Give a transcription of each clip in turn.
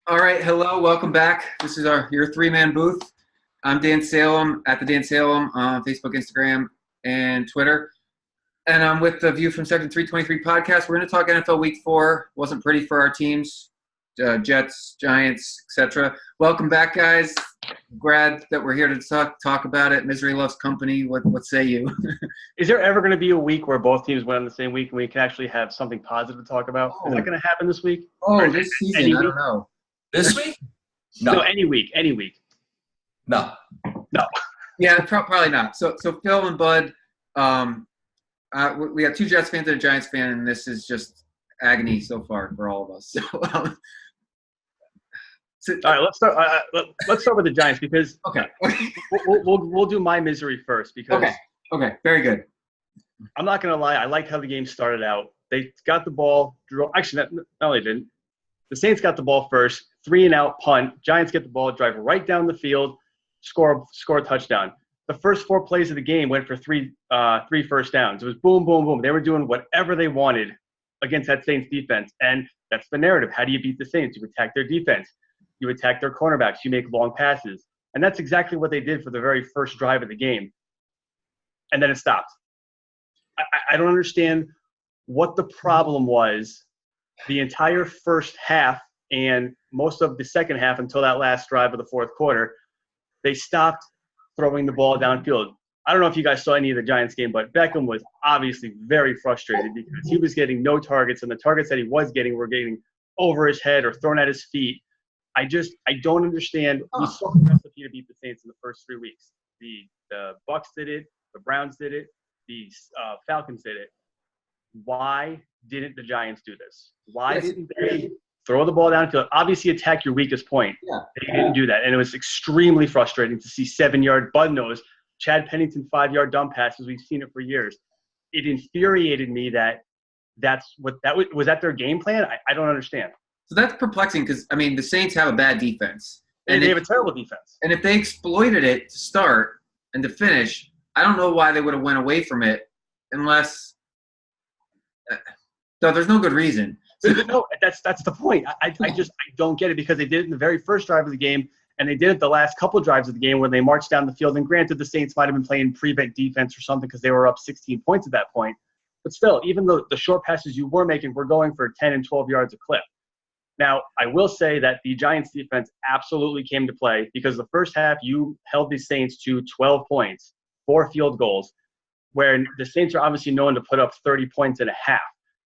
All right, hello, welcome back. This is your three-man booth. I'm Dan Salem at the Dan Salem on Facebook, Instagram, and Twitter. And I'm with the View from Section 323 podcast. We're going to talk NFL Week 4. Wasn't pretty for our teams, Jets, Giants, etc. Welcome back, guys. Glad that we're here to talk about it. Misery loves company. What say you? Is there ever going to be a week where both teams win on the same week and we can actually have something positive to talk about? Is that going to happen this week? Oh, this season, I don't know. This week? No, any week. No. Yeah, probably not. So Phil and Bud, we have two Jets fans and a Giants fan, and this is just agony so far for all of us. All right, let's start. Let's start with the Giants because okay, we'll do my misery first because okay, very good. I'm not gonna lie, I liked how the game started out. They got the ball. Actually, no, they didn't. The Saints got the ball first, 3-and-out punt. Giants get the ball, drive right down the field, score a touchdown. The first 4 plays of the game went for three first downs. It was boom, boom, boom. They were doing whatever they wanted against that Saints defense, and that's the narrative. How do you beat the Saints? You attack their defense. You attack their cornerbacks. You make long passes. And that's exactly what they did for the very first drive of the game. And then it stopped. I don't understand what the problem was the entire first half and most of the second half until that last drive of the fourth quarter. They stopped throwing the ball downfield. I don't know if you guys saw any of the Giants game, but Beckham was obviously very frustrated because he was getting no targets, and the targets that he was getting were getting over his head or thrown at his feet. I don't understand. We saw the recipe to beat the Saints in the first 3 weeks. The Bucks did it. The Browns did it. The Falcons did it. Why didn't the Giants do this? Why didn't they throw the ball downfield? Obviously, attack your weakest point. Yeah. They didn't do that, and it was extremely frustrating to see 7-yard Bud nose, Chad Pennington 5-yard dump passes. We've seen it for years. It infuriated me was that their game plan? I don't understand. So that's perplexing because, I mean, the Saints have a bad defense. And they have a terrible defense. And if they exploited it to start and to finish, I don't know why they would have went away from it unless no, there's no good reason. No, that's the point. I don't get it because they did it in the very first drive of the game, and they did it the last couple of drives of the game where they marched down the field. And granted, the Saints might have been playing prevent defense or something because they were up 16 points at that point. But still, even though the short passes you were making were going for 10 and 12 yards a clip. Now, I will say that the Giants defense absolutely came to play because the first half you held the Saints to 12 points, 4 field goals, where the Saints are obviously known to put up 30 points and a half.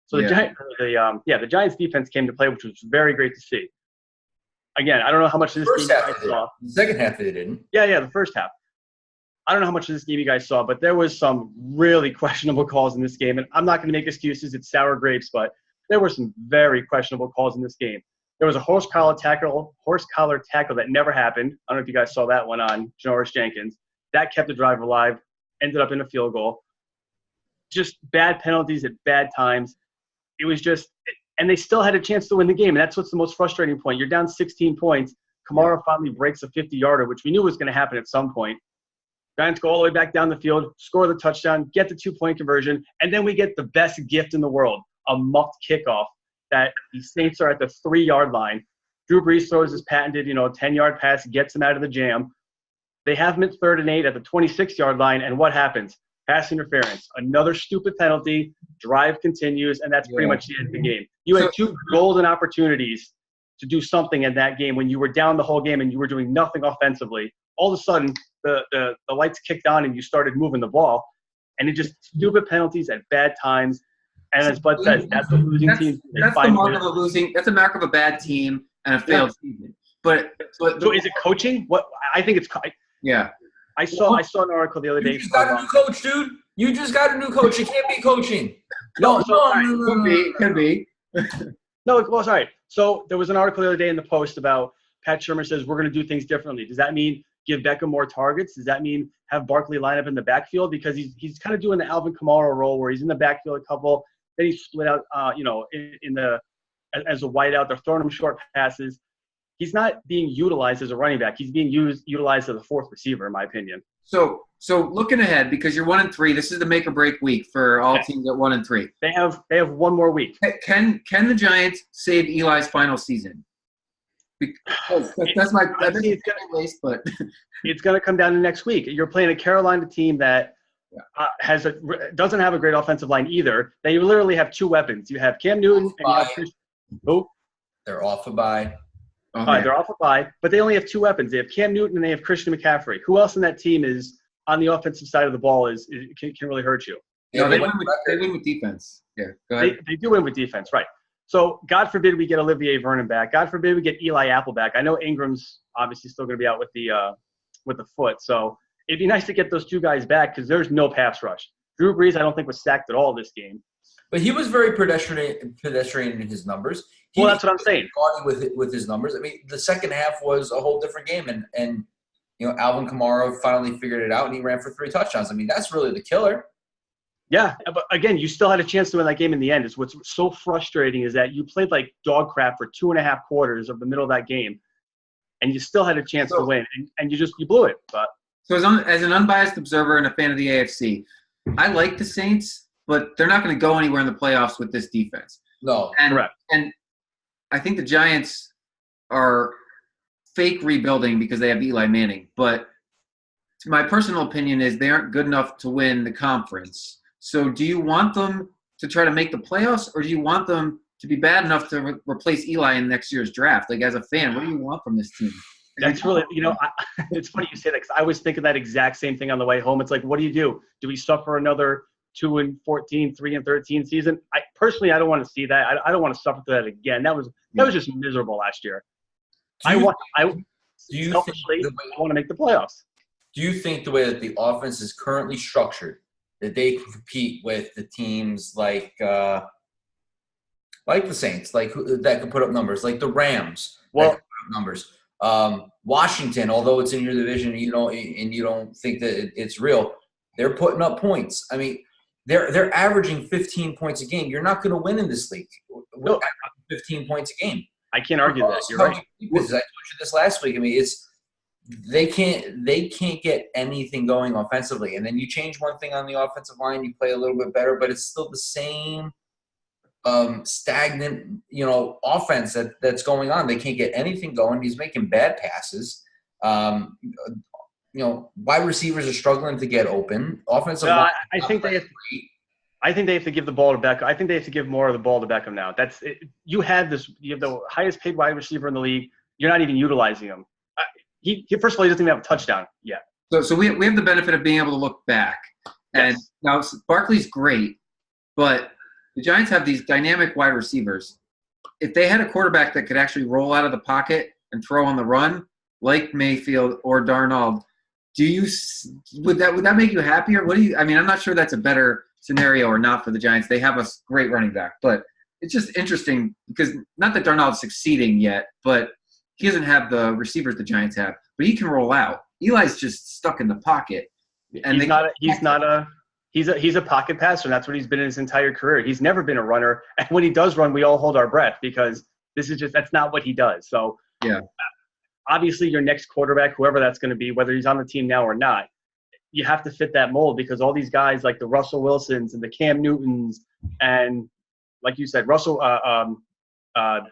So the Giants defense came to play, which was very great to see. Again, I don't know how much of this game you guys saw. The second half they didn't. Yeah, the first half. I don't know how much of this game you guys saw, but there was some really questionable calls in this game. And I'm not going to make excuses. It's sour grapes, but there were some very questionable calls in this game. There was a horse collar tackle that never happened. I don't know if you guys saw that one on Janoris Jenkins. That kept the drive alive, ended up in a field goal. Just bad penalties at bad times. It was just – and they still had a chance to win the game, and that's what's the most frustrating point. You're down 16 points. Kamara finally breaks a 50-yarder, which we knew was going to happen at some point. Giants go all the way back down the field, score the touchdown, get the 2-point conversion, and then we get the best gift in the world, a muffed kickoff that the Saints are at the 3-yard line. Drew Brees throws his patented, 10-yard pass, gets him out of the jam. They have him at 3rd and 8 at the 26-yard line, and what happens? Pass interference. Another stupid penalty. Drive continues, and that's pretty much the end of the game. You had 2 golden opportunities to do something in that game when you were down the whole game and you were doing nothing offensively. All of a sudden, the lights kicked on and you started moving the ball, and it just stupid penalties at bad times. And as Bud says, that's a losing team. That's the mark of a losing. That's a mark of a bad team and a failed season. But so is it coaching? What I think it's yeah. I saw an article the other day. You just got a new coach, dude. You just got a new coach. It can't be coaching. No. Could be. No, well, sorry. So there was an article the other day in the Post about Pat Shermer says we're going to do things differently. Does that mean give Beckham more targets? Does that mean have Barkley line up in the backfield? Because he's kind of doing the Alvin Kamara role where he's in the backfield a couple, then he's split out, as a wideout. They're throwing him short passes. He's not being utilized as a running back. He's being utilized as a 4th receiver, in my opinion. So looking ahead, because you're 1-3, this is the make or break week for all teams at 1-3. They have one more week. Can the Giants save Eli's final season? That's my Honestly, waste, but it's going to come down to next week. You're playing a Carolina team that doesn't have a great offensive line either. They literally have two weapons. You have Cam Newton and you have Chris. Oh, they're off a bye. They're off a bye, but they only have two weapons. They have Cam Newton and they have Christian McCaffrey. Who else in that team is on the offensive side of the ball can really hurt you? No, they win with defense. Yeah, go ahead. They do win with defense, right? So God forbid we get Olivier Vernon back. God forbid we get Eli Apple back. I know Ingram's obviously still going to be out with the foot. So it'd be nice to get those two guys back because there's no pass rush. Drew Brees, I don't think, was sacked at all this game. But he was very pedestrian in his numbers. That's what I'm saying. With his numbers. I mean, the second half was a whole different game, and Alvin Kamara finally figured it out, and he ran for 3 touchdowns. I mean, that's really the killer. Yeah, but again, you still had a chance to win that game in the end. What's so frustrating is that you played like dog crap for 2.5 quarters of the middle of that game, and you still had a chance to win, and you blew it. But so as an unbiased observer and a fan of the AFC, I like the Saints, but they're not going to go anywhere in the playoffs with this defense. No, correct. And I think the Giants are fake rebuilding because they have Eli Manning, but my personal opinion is they aren't good enough to win the conference. So do you want them to try to make the playoffs, or do you want them to be bad enough to replace Eli in next year's draft? Like, as a fan, what do you want from this team? That's really, it's funny you say that because I was thinking that exact same thing on the way home. It's like, what do you do? Do we suffer another 2-14, 3-13 season? I don't want to see that. I don't want to suffer through that again. That was just miserable last year. I want to make the playoffs. Do you think the way that the offense is currently structured, that they can compete with the teams like the Saints, that can put up numbers, like the Rams, that can put up numbers. Washington, although it's in your division, and you don't think that it's real, they're putting up points. I mean, they're averaging 15 points a game. You're not going to win in this league with 15 points a game. I can't argue that. You're right. I told you this last week. I mean, they can't get anything going offensively, and then you change one thing on the offensive line, you play a little bit better, but it's still the same stagnant, offense that's going on. They can't get anything going. He's making bad passes. Wide receivers are struggling to get open. Offensive line. I think they have to give the ball to Beckham. I think they have to give more of the ball to Beckham now. That's it. You have the highest paid wide receiver in the league. You're not even utilizing him. He first of all, he doesn't even have a touchdown yet. So we have the benefit of being able to look back. And now Barkley's great, but the Giants have these dynamic wide receivers. If they had a quarterback that could actually roll out of the pocket and throw on the run, like Mayfield or Darnold, would that make you happier? I'm not sure that's a better scenario or not for the Giants. They have a great running back, but it's just interesting because not that Darnold's succeeding yet, but he doesn't have the receivers the Giants have, but he can roll out. Eli's just stuck in the pocket. And he's a pocket passer, and that's what he's been in his entire career. He's never been a runner, and when he does run, we all hold our breath because that's not what he does. So yeah, obviously your next quarterback, whoever that's going to be, whether he's on the team now or not, you have to fit that mold because all these guys like the Russell Wilsons and the Cam Newtons and, like you said,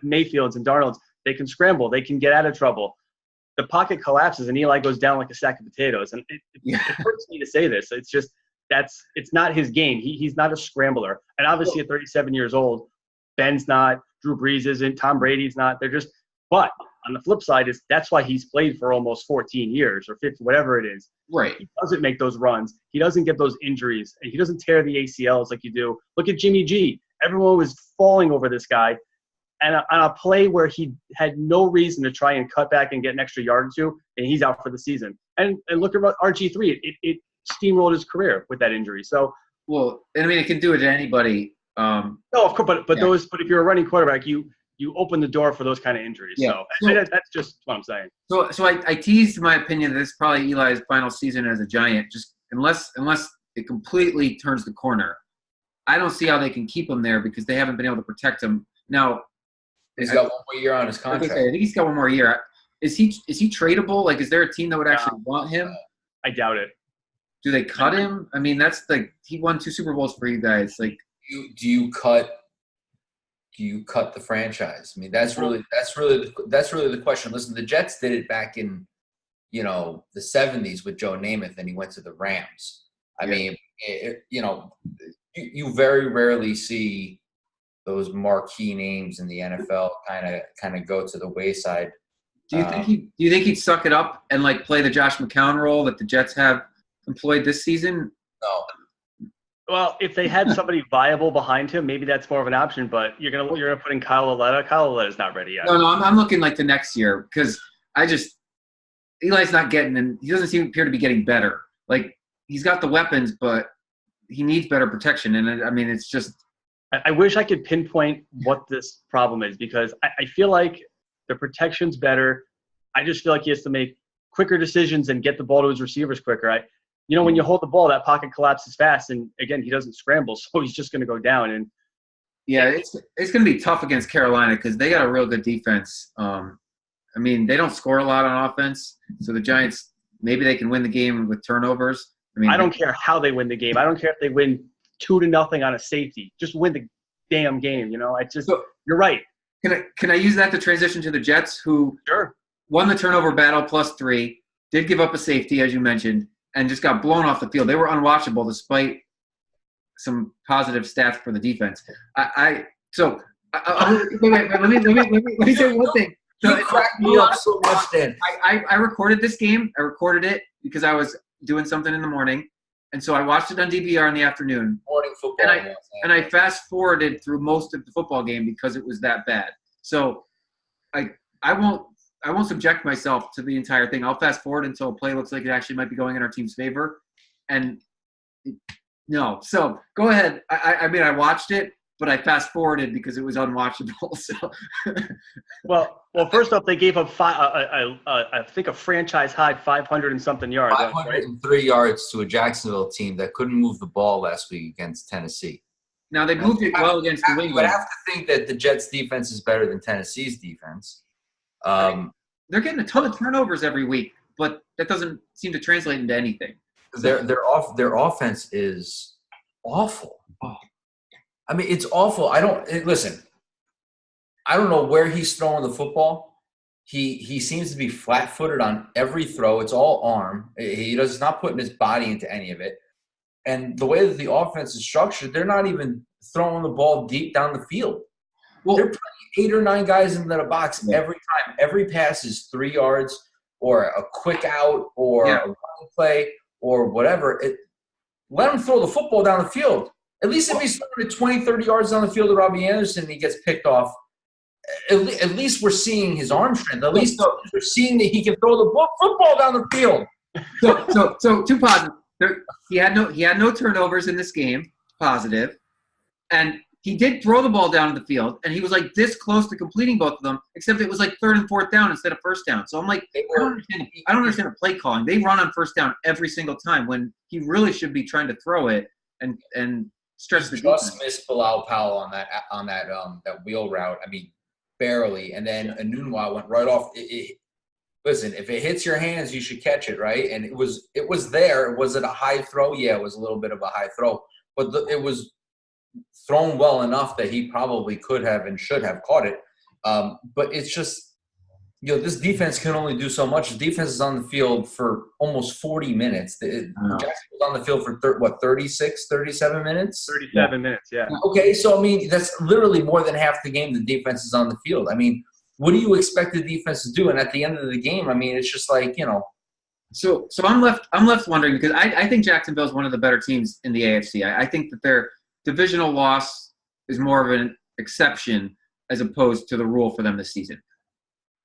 Mayfields and Darnolds, they can scramble. They can get out of trouble. The pocket collapses and Eli goes down like a sack of potatoes. And it hurts me to say this. It's just it's not his game. He's not a scrambler. And obviously at 37 years old, Ben's not, Drew Brees isn't, Tom Brady's not. But on the flip side that's why he's played for almost 14 years or 50, whatever it is. Right. He doesn't make those runs. He doesn't get those injuries. And he doesn't tear the ACLs like you do. Look at Jimmy G. Everyone was falling over this guy. And on a play where he had no reason to try and cut back and get an extra yard or two, and he's out for the season. And look at RG3. It steamrolled his career with that injury. So, it can do it to anybody. No, of course, but if you're a running quarterback, you open the door for those kind of injuries. Yeah. So that's just what I'm saying. So I teased my opinion that this is probably Eli's final season as a Giant, just unless it completely turns the corner. I don't see how they can keep him there because they haven't been able to protect him. Now, he's got one more year on his contract. I think he's got one more year. Is he tradable? Like, is there a team that would actually want him? I doubt it. Do they cut him? I mean, that's he won 2 Super Bowls for you guys. Like, do you cut do you cut the franchise? I mean, that's really the question. Listen, the Jets did it back in, the 70s with Joe Namath, and he went to the Rams. I mean, you very rarely see those marquee names in the NFL kind of go to the wayside. Do you think he'd suck it up and like play the Josh McCown role that the Jets have employed this season? No. Well, if they had somebody viable behind him, maybe that's more of an option. But you're gonna put in Kyle Lauletta. Kyle Lauletta's not ready yet. No, I'm looking like the next year because Eli's not getting, and he doesn't appear to be getting better. Like he's got the weapons, but he needs better protection. And I mean, it's just. I wish I could pinpoint what this problem is because I feel like the protection's better. I just feel like he has to make quicker decisions and get the ball to his receivers quicker. When you hold the ball, that pocket collapses fast, and again, he doesn't scramble, so he's just going to go down. And yeah, it's going to be tough against Carolina because they got a real good defense. I mean, they don't score a lot on offense, so the Giants maybe they can win the game with turnovers. I mean, I don't care how they win the game. I don't care if they win 2-0 on a safety. Just win the damn game. You're right. Can I use that to transition to the Jets, who won the turnover battle +3, did give up a safety as you mentioned, and just got blown off the field. They were unwatchable despite some positive stats for the defense. Wait, let me say one thing. You cracked me up so much, Dan. I recorded this game. I recorded it because I was doing something in the morning, and so I watched it on DVR in the afternoon. Morning football. And I fast forwarded through most of the football game because it was that bad. So I won't subject myself to the entire thing. I'll fast forward until a play looks like it actually might be going in our team's favor. And no, so go ahead. I mean, I watched it, but I fast forwarded because it was unwatchable. So, well, first off, they gave up I think a franchise high 500 and something yards. 503 yards to a Jacksonville team that couldn't move the ball last week against Tennessee. Now they moved it well against New England. You would have to think that the Jets' defense is better than Tennessee's defense. They're getting a ton of turnovers every week, but that doesn't seem to translate into anything. Their offense is awful. I mean, it's awful. Listen. I don't know where he's throwing the football. He seems to be flat-footed on every throw. It's all arm. He's not putting his body into any of it. And the way that the offense is structured, they're not even throwing the ball deep down the field. Well, they're putting 8 or 9 guys into the box every time. Every pass is 3 yards or a quick out or a run play or whatever. Let him throw the football down the field. At least if he's throwing it 20, 30 yards down the field to Robbie Anderson and he gets picked off, at least we're seeing his arm strength. At least we're seeing that he can throw the football down the field. So 2 positives. He had no turnovers in this game, positive, and he did throw the ball down the field, and he was like this close to completing both of them, except it was like 3rd and 4th down instead of 1st down. So I'm like, I don't understand the play calling. They run on 1st down every single time when he really should be trying to throw it and stretch the defense. Just missed Bilal Powell on that wheel route. I mean, barely, and then Anunwa went right off. Listen, if it hits your hands, you should catch it, right? And it was there. Was it a high throw? Yeah, it was a little bit of a high throw, but it was thrown well enough that he probably could have and should have caught it. But it's just, this defense can only do so much. The defense is on the field for almost 40 minutes. Jackson was on the field for 36, 37 minutes? 37 minutes, yeah. Okay, so, I mean, that's literally more than half the game the defense is on the field. I mean, what do you expect the defense to do? And at the end of the game, I mean, it's just like, So I'm left wondering because I think Jacksonville is one of the better teams in the AFC. I think that their divisional loss is more of an exception as opposed to the rule for them this season.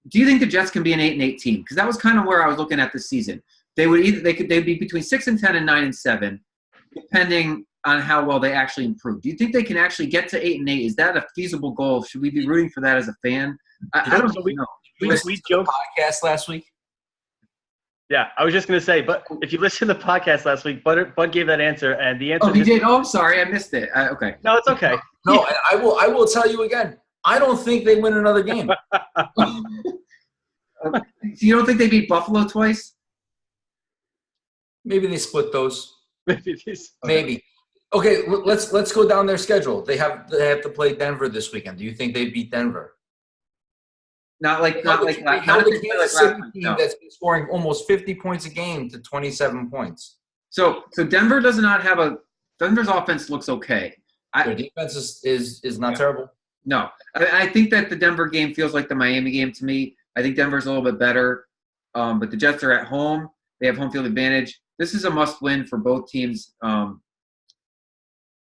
Do you think the Jets can be an 8-8 team? Because that was kind of where I was looking at this season. They'd be between 6-10 and 9-7, depending on how well they actually improve. Do you think they can actually get to 8-8? Is that a feasible goal? Should we be rooting for that as a fan? I don't know. We joked podcast last week. Yeah, I was just going to say, but if you listen to the podcast last week, Bud gave that answer, and the answer. Oh, he did. Oh, I'm sorry, I missed it. Okay. No, it's okay. No, and I will tell you again. I don't think they win another game. You don't think they beat Buffalo twice? Maybe they split those. Maybe. Okay, let's go down their schedule. They have to play Denver this weekend. Do you think they beat Denver? Not like How the Kansas City team no. that's been scoring almost 50 points a game to 27 points. So Denver does not have Denver's offense looks okay. Their defense is not terrible. No, I think that the Denver game feels like the Miami game to me. I think Denver's a little bit better, but the Jets are at home. They have home field advantage. This is a must-win for both teams.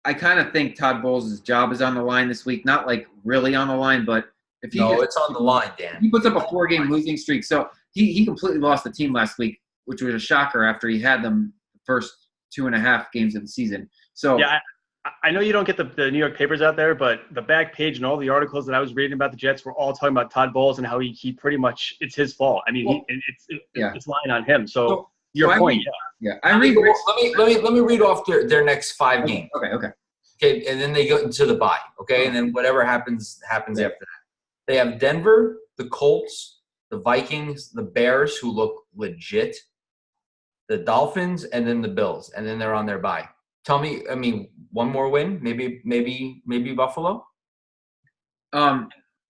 I kind of think Todd Bowles' job is on the line this week. Not like really on the line, but if it's on the line, Dan. He puts up a 4-game losing streak. So he completely lost the team last week, which was a shocker after he had them the first 2.5 games of the season. So yeah, I know you don't get the New York papers out there, but the back page and all the articles that I was reading about the Jets were all talking about Todd Bowles and how he pretty much it's his fault. I mean, it's lying on him. So your point, I read. Let me read off their next 5 games. Okay, and then they go into the bye. Okay, and then whatever happens after that. They have Denver, the Colts, the Vikings, the Bears, who look legit, the Dolphins, and then the Bills, and then they're on their bye. Tell me, I mean, one more win, maybe Buffalo.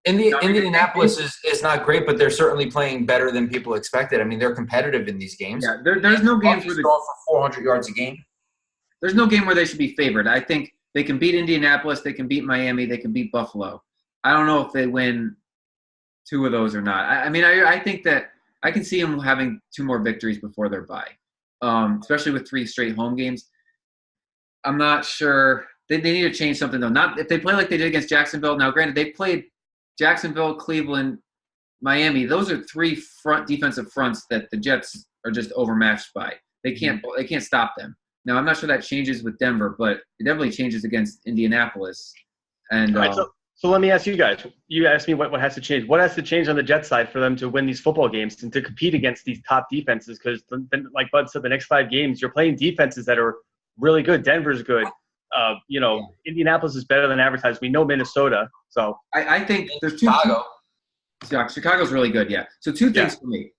Indianapolis is not great, but they're certainly playing better than people expected. I mean, they're competitive in these games. Yeah, there's no games where they're going for 400 yards a game. There's no game where they should be favored. I think they can beat Indianapolis, they can beat Miami, they can beat Buffalo. I don't know if they win 2 of those or not. I think that I can see them having 2 more victories before their bye, especially with 3 straight home games. I'm not sure. They need to change something, though. Not if they play like they did against Jacksonville. Now, granted, they played Jacksonville, Cleveland, Miami. Those are 3 defensive fronts that the Jets are just overmatched by. They can't stop them. Now, I'm not sure that changes with Denver, but it definitely changes against Indianapolis. And all right, so let me ask you guys. You asked me what has to change. What has to change on the Jets side for them to win these football games and to compete against these top defenses? Because, like Bud said, the next 5 games, you're playing defenses that are really good. Denver's good. Indianapolis is better than advertised. We know Minnesota. So I think there's 2. Chicago's really good, yeah. So 2 things for me.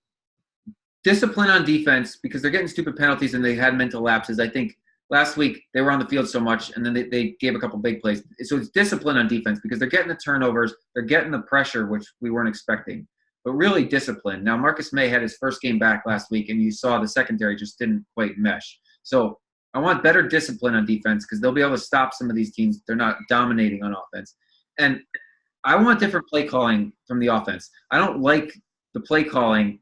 Discipline on defense, because they're getting stupid penalties and they had mental lapses. I think last week they were on the field so much and then they gave a couple big plays. So it's discipline on defense because they're getting the turnovers, they're getting the pressure, which we weren't expecting. But really discipline. Now, Marcus May had his first game back last week, and you saw the secondary just didn't quite mesh. So I want better discipline on defense because they'll be able to stop some of these teams. They're not dominating on offense. And I want different play calling from the offense. I don't like the play calling.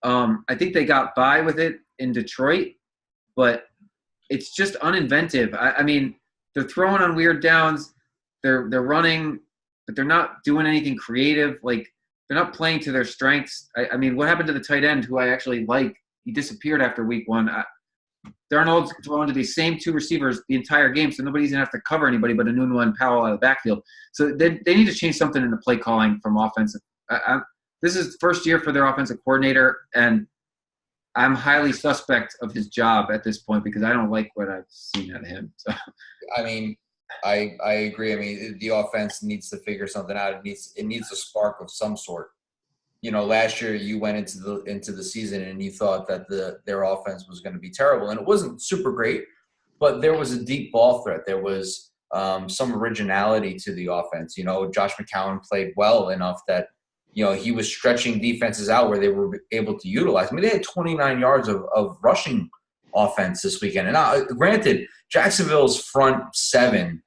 I think they got by with it in Detroit, but it's just uninventive. I mean, they're throwing on weird downs. They're running, but they're not doing anything creative. Like, they're not playing to their strengths. I mean, what happened to the tight end who I actually like? He disappeared after week 1. Darnold's throwing to these same 2 receivers the entire game, so nobody's going to have to cover anybody but Enunwa and Powell out of the backfield. So they need to change something in the play calling from offensive. This is the first year for their offensive coordinator, and I'm highly suspect of his job at this point because I don't like what I've seen out of him. So, I mean, I agree. I mean, the offense needs to figure something out. It needs a spark of some sort. You know, last year you went into the season and you thought that their offense was going to be terrible, and it wasn't super great, but there was a deep ball threat. There was some originality to the offense. You know, Josh McCown played well enough that, you know, he was stretching defenses out where they were able to utilize. I mean, they had 29 yards of rushing offense this weekend. And granted, Jacksonville's front 7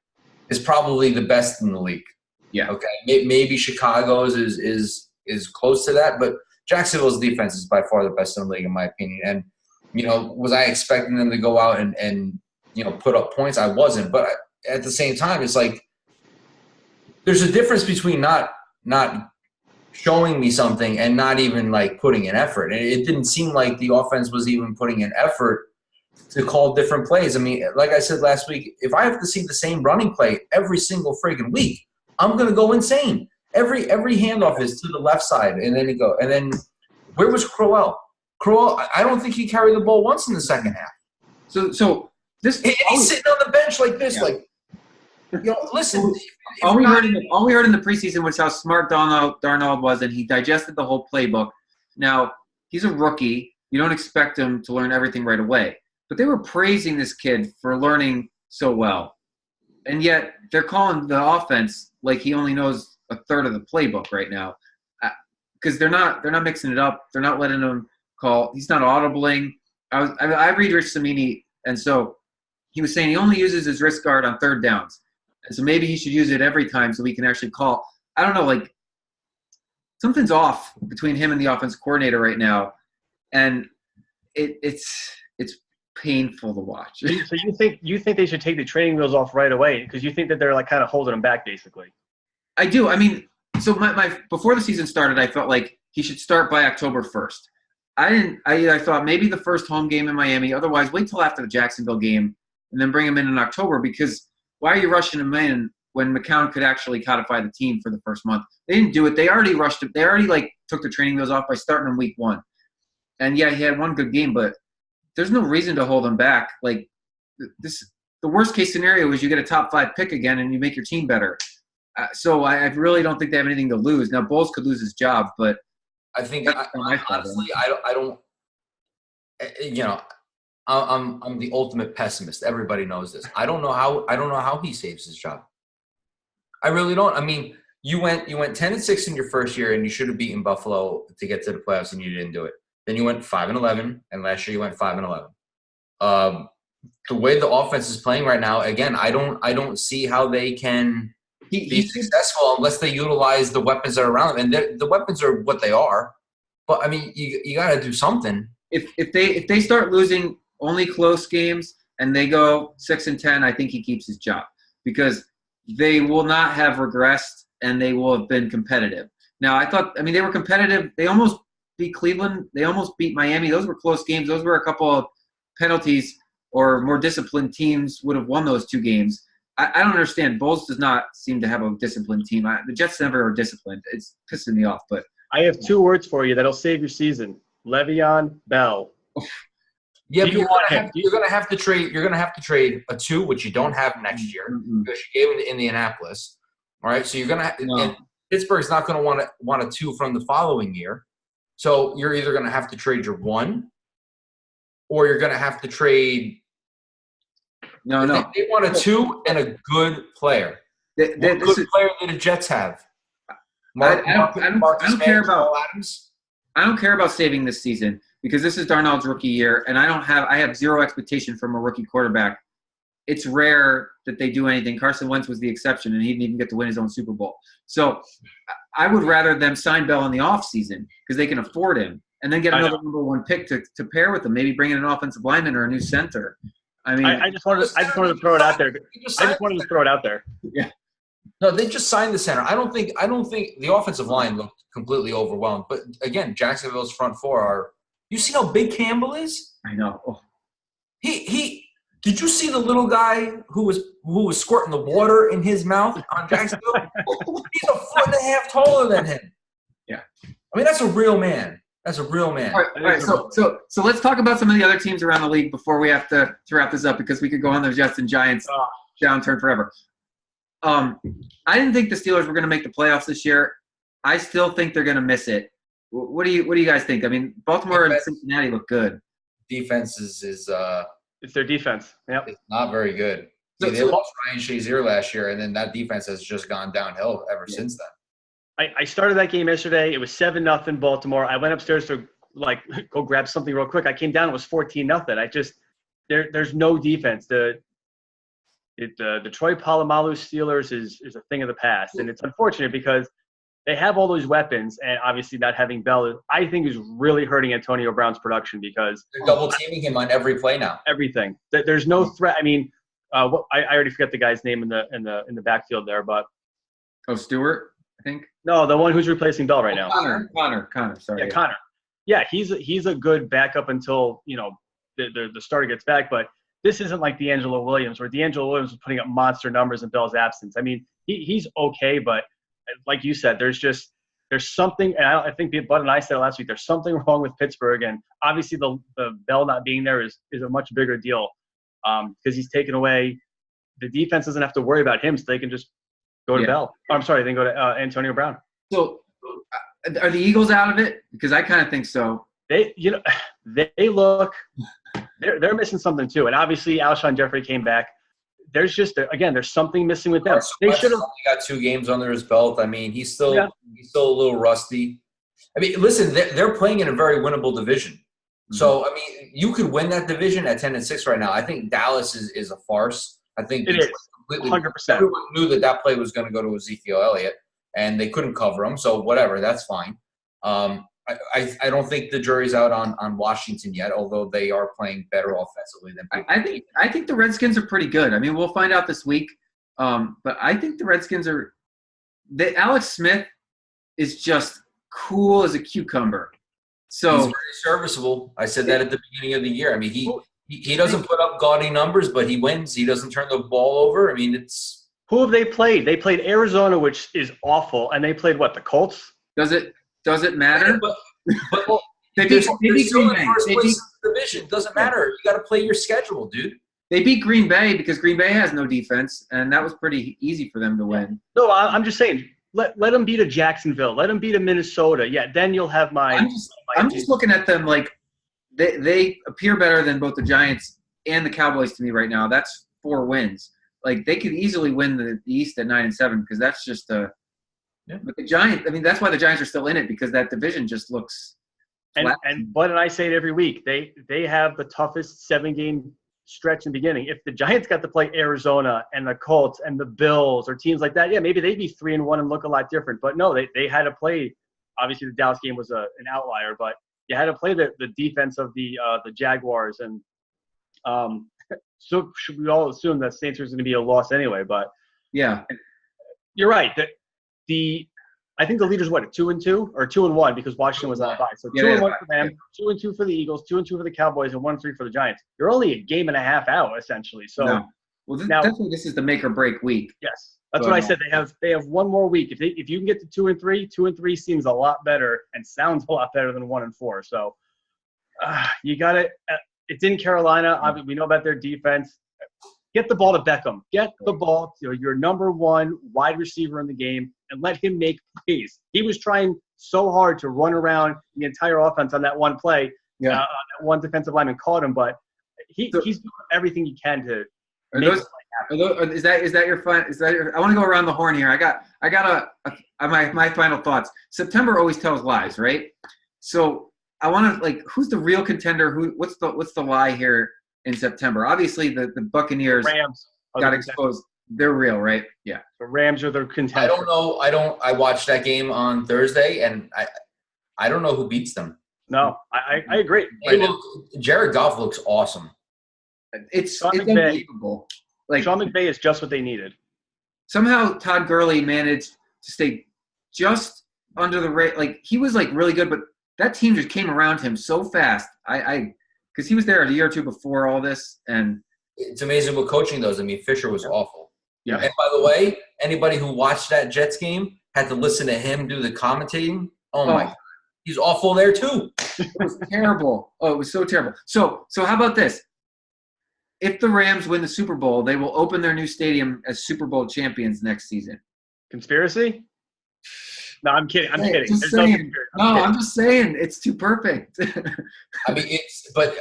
is probably the best in the league. Yeah. Okay. Maybe Chicago's is close to that, but Jacksonville's defense is by far the best in the league, in my opinion. And, you know, was I expecting them to go out and you know, put up points? I wasn't. But at the same time, it's like there's a difference between not showing me something and not even like putting an effort. And it didn't seem like the offense was even putting an effort to call different plays. I mean, like I said last week, if I have to see the same running play every single freaking week, I'm going to go insane. Every handoff is to the left side, and then you go. And then where was Crowell? Crowell, I don't think he carried the ball once in the second half. So this he's sitting on the bench like this, like, you know, listen. All we heard in the preseason was how smart Darnold was, and he digested the whole playbook. Now, he's a rookie. You don't expect him to learn everything right away. But they were praising this kid for learning so well. And yet they're calling the offense like he only knows a third of the playbook right now. Because they're not mixing it up. They're not letting him call. He's not audibling. I read Rich Cimini, and so he was saying he only uses his wrist guard on third downs. And so maybe he should use it every time so he can actually call. I don't know, like something's off between him and the offense coordinator right now, and it's painful to watch. So you think they should take the training wheels off right away because you think that they're like kind of holding him back basically? I do. I mean, so my before the season started, I felt like he should start by October 1st. I thought maybe the first home game in Miami. Otherwise, wait till after the Jacksonville game and then bring him in October because why are you rushing him in when McCown could actually codify the team for the first month? They didn't do it. They already rushed it. They already took the training wheels off by starting him week 1. And yeah, he had one good game, but there's no reason to hold him back. Like this, the worst case scenario is you get a top 5 pick again and you make your team better. So I really don't think they have anything to lose. Now Bowles could lose his job, but I think honestly, I don't. You know, I'm the ultimate pessimist. Everybody knows this. I don't know how he saves his job. I really don't. I mean, you went 10-6 in your first year, and you should have beaten Buffalo to get to the playoffs, and you didn't do it. Then you went 5-11, and last year you went 5-11. The way the offense is playing right now, again, I don't see how they can be successful unless they utilize the weapons that are around them. And the weapons are what they are. But I mean, you got to do something. If they start losing only close games and they go 6-10, I think he keeps his job because they will not have regressed and they will have been competitive. Now, they were competitive. They almost beat Cleveland. They almost beat Miami. Those were close games. Those were a couple of penalties or more disciplined teams would have won those 2 games. I don't understand. Bowles does not seem to have a disciplined team. The Jets never are disciplined. It's pissing me off. But I have 2 words for you that'll save your season: Le'Veon Bell. Yeah, but you're gonna have to trade. You're gonna have to trade a 2, which you don't have next year because you gave him to Indianapolis. All right, so you're gonna. And Pittsburgh's not gonna want a 2 from the following year. So you're either gonna have to trade your 1, or you're gonna have to trade. No. They want a 2 and a good player. What good player that the Jets have? I don't care about Adams. I don't care about saving this season because this is Darnold's rookie year, and I have zero expectation from a rookie quarterback. It's rare that they do anything. Carson Wentz was the exception, and he didn't even get to win his own Super Bowl. So I would rather them sign Bell in the offseason because they can afford him, and then get another number 1 pick to pair with him. Maybe bring in an offensive lineman or a new center. I mean, I just wanted to throw it out there. Yeah. No, they just signed the center. I don't think the offensive line looked completely overwhelmed. But again, Jacksonville's front 4 are. You see how big Campbell is? I know. Oh. He. Did you see the little guy who was squirting the water in his mouth on Jacksonville? He's 1.5 feet taller than him. Yeah. I mean, that's a real man. That's a real man. All right. So let's talk about some of the other teams around the league before we have to wrap this up because we could go on the Jets and Giants downturn forever. I didn't think the Steelers were going to make the playoffs this year. I still think they're going to miss it. What do you guys think? I mean, Baltimore and Cincinnati look good. Defense is it's their defense. Yep. It's not very good. They lost Ryan Shazier last year, and then that defense has just gone downhill ever since then. I started that game yesterday. It was 7-0 Baltimore. I went upstairs to go grab something real quick. I came down. It was 14-0. There's no defense. The Troy Polamalu Steelers is a thing of the past, and it's unfortunate because they have all those weapons, and obviously not having Bell, I think, is really hurting Antonio Brown's production because they're double teaming him on every play now. Everything. There's no threat. I mean, I already forget the guy's name in the backfield there, but Stewart, I think. No, the one who's replacing Bell right now. Connor. Sorry. Yeah, Connor. Yeah, he's a good backup until the starter gets back, but. This isn't like D'Angelo Williams, where D'Angelo Williams was putting up monster numbers in Bell's absence. I mean, he's okay, but like you said, there's something, and I think Bud and I said it last week, there's something wrong with Pittsburgh, and obviously the Bell not being there is a much bigger deal because he's taken away. The defense doesn't have to worry about him, so they can just go to Bell. I'm sorry, they can go to Antonio Brown. So are the Eagles out of it? Because I kind of think so. They look – they're missing something too. And obviously Alshon Jeffrey came back. there's just there's something missing with them. They should have got 2 games under his belt. I mean, he's still a little rusty. I mean, listen, they're playing in a very winnable division. Mm-hmm. So I mean, you could win that division at 10-6 right now. I think Dallas is a farce. I think it is completely 100%. Everyone knew that play was going to go to Ezekiel Elliott, and they couldn't cover him. So whatever, that's fine. I don't think the jury's out on Washington yet, although they are playing better offensively than people. I think the Redskins are pretty good. I mean, we'll find out this week. But I think the Redskins are – Alex Smith is just cool as a cucumber. So he's very serviceable. I said that at the beginning of the year. I mean, he doesn't put up gaudy numbers, but he wins. He doesn't turn the ball over. I mean, it's – Who have they played? They played Arizona, which is awful, and they played what, the Colts? Does it matter? But they beat Green Bay. Division doesn't matter. You got to play your schedule, dude. They beat Green Bay because Green Bay has no defense, and that was pretty easy for them to win. No, I'm just saying, let them beat a Jacksonville. Let them beat a Minnesota. Yeah, then you'll have my – I'm just looking at them like they appear better than both the Giants and the Cowboys to me right now. That's 4 wins. Like, they could easily win the East at 9-7 because that's just a – yeah. But the Giants, I mean, that's why the Giants are still in it, because that division just looks flat. And Bud and I say it every week. They have the toughest 7-game stretch in the beginning. If the Giants got to play Arizona and the Colts and the Bills or teams like that, yeah, maybe they'd be 3-1 and look a lot different. But no, they had to play. Obviously, the Dallas game was an outlier, but you had to play the defense of the Jaguars. And so should we all assume that Saints was going to be a loss anyway? But yeah, you're right. I think the leaders, 2-2 or 2-1 because Washington was on a bye. So 2-1 for them, 2-2 for the Eagles, 2-2 for the Cowboys, and 1-3 for the Giants. You're only a game and a half out essentially. So definitely this is the make or break week. Yes, that's what I said. They have one more week. If you can get to 2-3, 2-3 seems a lot better and sounds a lot better than 1-4. So you got it. It's in Carolina. Obviously, we know about their defense. Get the ball to Beckham. Get the ball to your number 1 wide receiver in the game and let him make plays. He was trying so hard to run around the entire offense on that one play. Yeah. That one defensive lineman caught him, but he's doing everything he can to make it happen. Is that your fun? I want to go around the horn here. I got my final thoughts. September always tells lies, right? So I want to who's the real contender? What's the lie here in September? Obviously, the Buccaneers Rams got exposed. They're real, right? Yeah. The Rams are their contender. I don't know. I watched that game on Thursday, and I don't know who beats them. No, I agree. Jared Goff looks awesome. It's unbelievable. Sean McVay is just what they needed. Somehow Todd Gurley managed to stay just under the rate. He was really good, but that team just came around him so fast. Because he was there a year or two before all this, and it's amazing what coaching does. I mean, Fisher was awful. Yeah. And by the way, anybody who watched that Jets game had to listen to him do the commentating. Oh my God, he's awful there too. It was terrible. Oh, it was so terrible. So how about this? If the Rams win the Super Bowl, they will open their new stadium as Super Bowl champions next season. Conspiracy? No, I'm kidding. I'm kidding. I'm just saying it's too perfect. I mean, but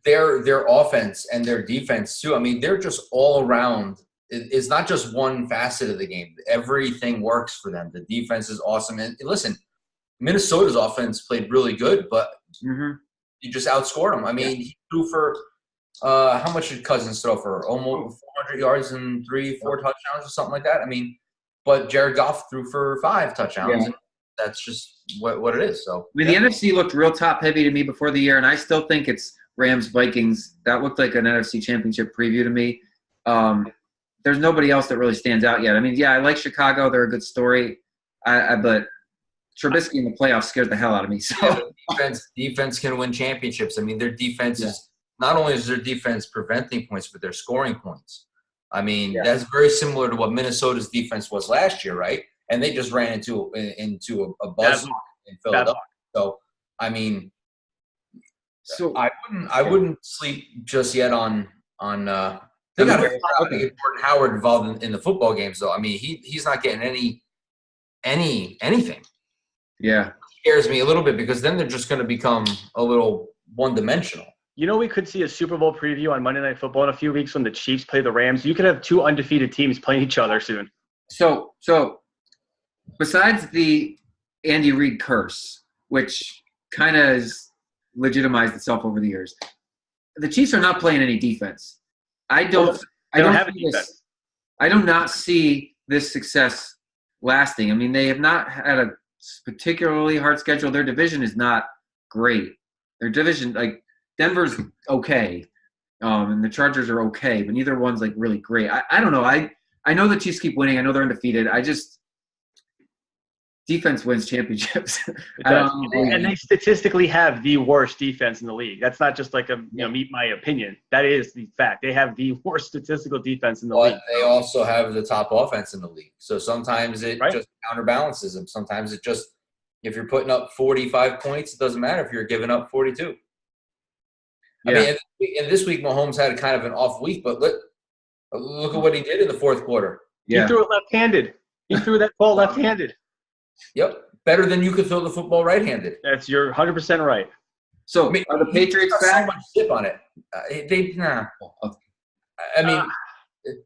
their offense and their defense too. I mean, they're just all around. It's not just one facet of the game. Everything works for them. The defense is awesome. And listen, Minnesota's offense played really good, but you just outscored them. I mean, he threw for how much did Cousins throw for? Almost 400 yards and 3-4 touchdowns or something like that. I mean, but Jared Goff threw for 5 touchdowns. Yeah. And that's just what it is. So the NFC looked real top heavy to me before the year, and I still think it's Rams-Vikings. That looked like an NFC championship preview to me. There's nobody else that really stands out yet. I mean, I like Chicago. They're a good story. But Trubisky in the playoffs scares the hell out of me. So defense can win championships. I mean, their defense is not only is their defense preventing points, but they're scoring points. I mean, that's very similar to what Minnesota's defense was last year, right? And they just ran into a buzz in Philadelphia. So, I mean, I wouldn't sleep just yet on they got Jordan Howard involved in the football games, though. I mean, he's not getting anything. Yeah. It scares me a little bit because then they're just going to become a little one-dimensional. You know, we could see a Super Bowl preview on Monday Night Football in a few weeks when the Chiefs play the Rams. You could have 2 undefeated teams playing each other soon. So besides the Andy Reid curse, which kind of has legitimized itself over the years, the Chiefs are not playing any defense. I do not see this success lasting. I mean, they have not had a particularly hard schedule. Their division is not great. Their division, like Denver's okay, and the Chargers are okay, but neither one's like really great. I don't know. I know the Chiefs keep winning. I know they're undefeated. Defense wins championships. And they statistically have the worst defense in the league. That's not just like my opinion. That is the fact. They have the worst statistical defense in the league. They also have the top offense in the league. So sometimes it just counterbalances them. Sometimes it just, if you're putting up 45 points, it doesn't matter if you're giving up 42. I mean, and this week Mahomes had kind of an off week, but look at what he did in the fourth quarter. Yeah. He threw it left-handed. He threw that ball left-handed. Yep, better than you could throw the football right-handed. You're 100% right. So are the Patriots back? So much dip on it. I mean,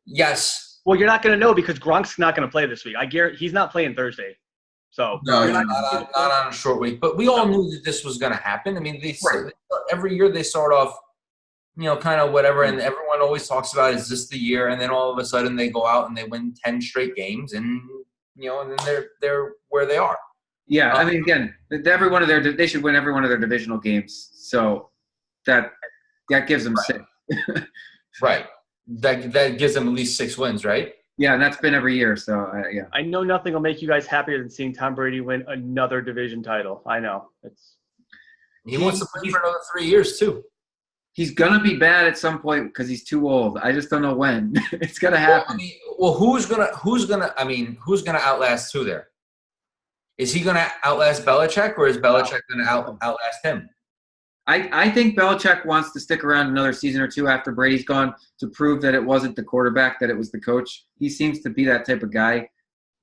yes. Well, you're not going to know because Gronk's not going to play this week. I guarantee he's not playing Thursday. So no, not on a short week. But we all knew that this was going to happen. I mean, every year they start off, kind of whatever, and everyone always talks about is this the year, and then all of a sudden they go out and they win 10 straight games, and and then they're where they are. Yeah, I mean, again, they should win every one of their divisional games. So that gives them 6. Right. That gives them at least 6 wins, right? Yeah, and that's been every year. So yeah. I know nothing will make you guys happier than seeing Tom Brady win another division title. I know he wants to play for another 3 years too. He's gonna be bad at some point because he's too old. I just don't know when. It's gonna happen. Who's gonna outlast who there? Is he gonna outlast Belichick, or is Belichick gonna outlast him? I think Belichick wants to stick around another season or two after Brady's gone to prove that it wasn't the quarterback, that it was the coach. He seems to be that type of guy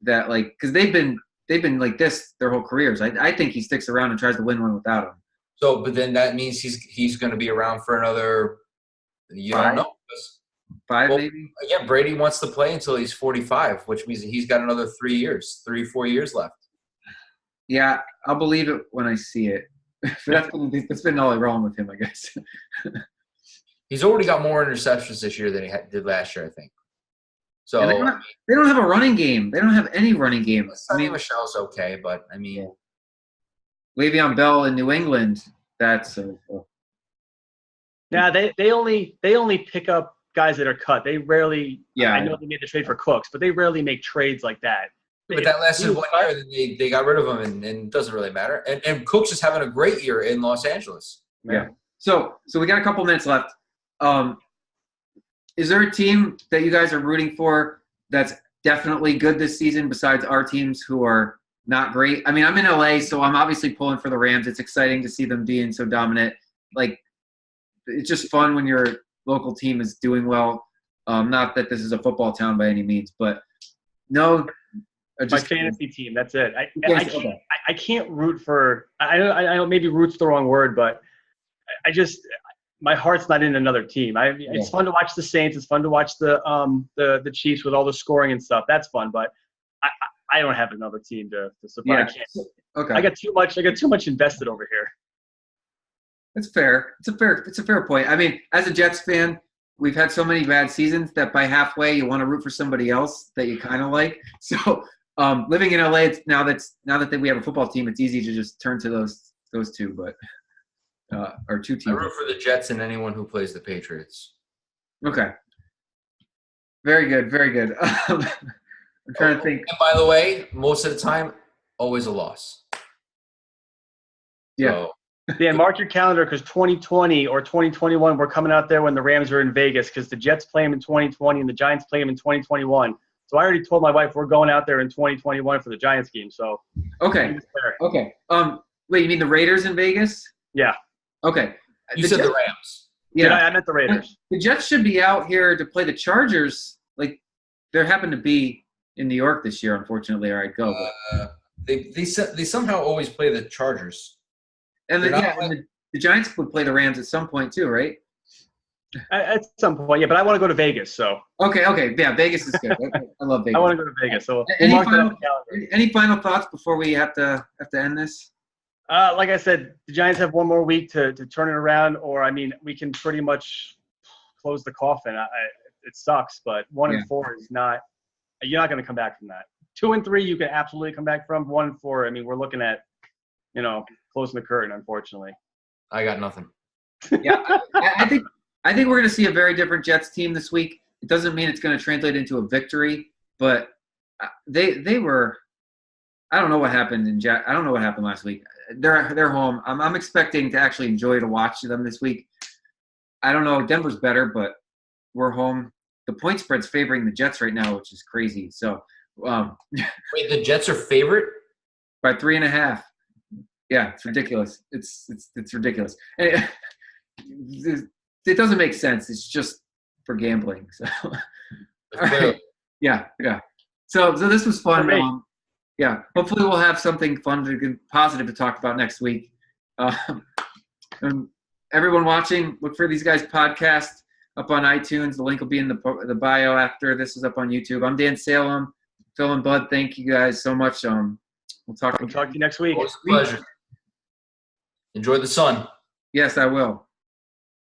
that because they've been like this their whole careers. I think he sticks around and tries to win one without him. So, but then that means he's going to be around for another. Don't know. 5 maybe. Yeah, Brady wants to play until he's 45, which means he's got another 3-4 years left. Yeah, I'll believe it when I see it. That's been all wrong with him, I guess. He's already got more interceptions this year than he did last year, I think. So they don't have a running game. They don't have any running game. Michelle's okay, but I mean. Yeah. Le'Veon Bell in New England, that's yeah. They only pick up guys that are cut. They rarely. Yeah, I know they made the trade for Cooks, but they rarely make trades like that. But that lasted 1 year, then they got rid of him, and it doesn't really matter. And Cooks is having a great year in Los Angeles. Yeah. So we got a couple minutes left. Is there a team that you guys are rooting for that's definitely good this season besides our teams who are not great? I mean, I'm in LA, so I'm obviously pulling for the Rams. It's exciting to see them being so dominant. It's just fun when your local team is doing well. Not that this is a football town by any means, but no. My fantasy team, that's it. I can't root for – I know maybe root's the wrong word, but I just – my heart's not in another team. It's fun to watch the Saints. It's fun to watch the Chiefs with all the scoring and stuff. That's fun, but I don't have another team to support. Yeah. Okay. I got too much invested over here. It's fair. It's a fair point. I mean, as a Jets fan, we've had so many bad seasons that by halfway you want to root for somebody else that you kind of like. So living in LA, now that we have a football team, it's easy to just turn to those two, but or two teams. I root for the Jets and anyone who plays the Patriots. Okay. Very good. Very good. I'm trying to think. And by the way, most of the time, always a loss. Yeah. So, yeah, mark your calendar because 2020 or 2021, we're coming out there when the Rams are in Vegas because the Jets play them in 2020 and the Giants play them in 2021. So I already told my wife we're going out there in 2021 for the Giants game. So okay. Wait, you mean the Raiders in Vegas? Yeah. Okay. You said the Rams. Yeah, I meant the Raiders. The Jets should be out here to play the Chargers. There happened to be in New York this year, unfortunately, or I'd go. They somehow always play the Chargers. And the Giants would play the Rams at some point too, right? At some point, yeah. But I want to go to Vegas, so. Okay. Yeah, Vegas is good. I love Vegas. I want to go to Vegas, so any final thoughts before we have to end this? Like I said, the Giants have one more week to turn it around, or I mean, we can pretty much close the coffin. It sucks, but 1-4 is not. You're not going to come back from that. 2-3, you can absolutely come back from. 1-4, I mean, we're looking at, closing the curtain. Unfortunately, I got nothing. Yeah, I think we're going to see a very different Jets team this week. It doesn't mean it's going to translate into a victory, but they were. I don't know what happened I don't know what happened last week. They're home. I'm expecting to actually enjoy to watch them this week. I don't know. Denver's better, but we're home. The point spread's favoring the Jets right now, which is crazy. So, wait, the Jets are favorite by 3.5. Yeah, it's ridiculous. It's ridiculous. And it doesn't make sense. It's just for gambling. So, all right. Yeah. So this was fun. Yeah, hopefully we'll have something fun positive to talk about next week. Everyone watching, look for these guys' podcast up on iTunes. The link will be in the bio after this is up on YouTube. I'm Dan Salem. Phil and Bud, thank you guys so much. We'll talk to you next week. Always a pleasure. Enjoy the sun. Yes, I will.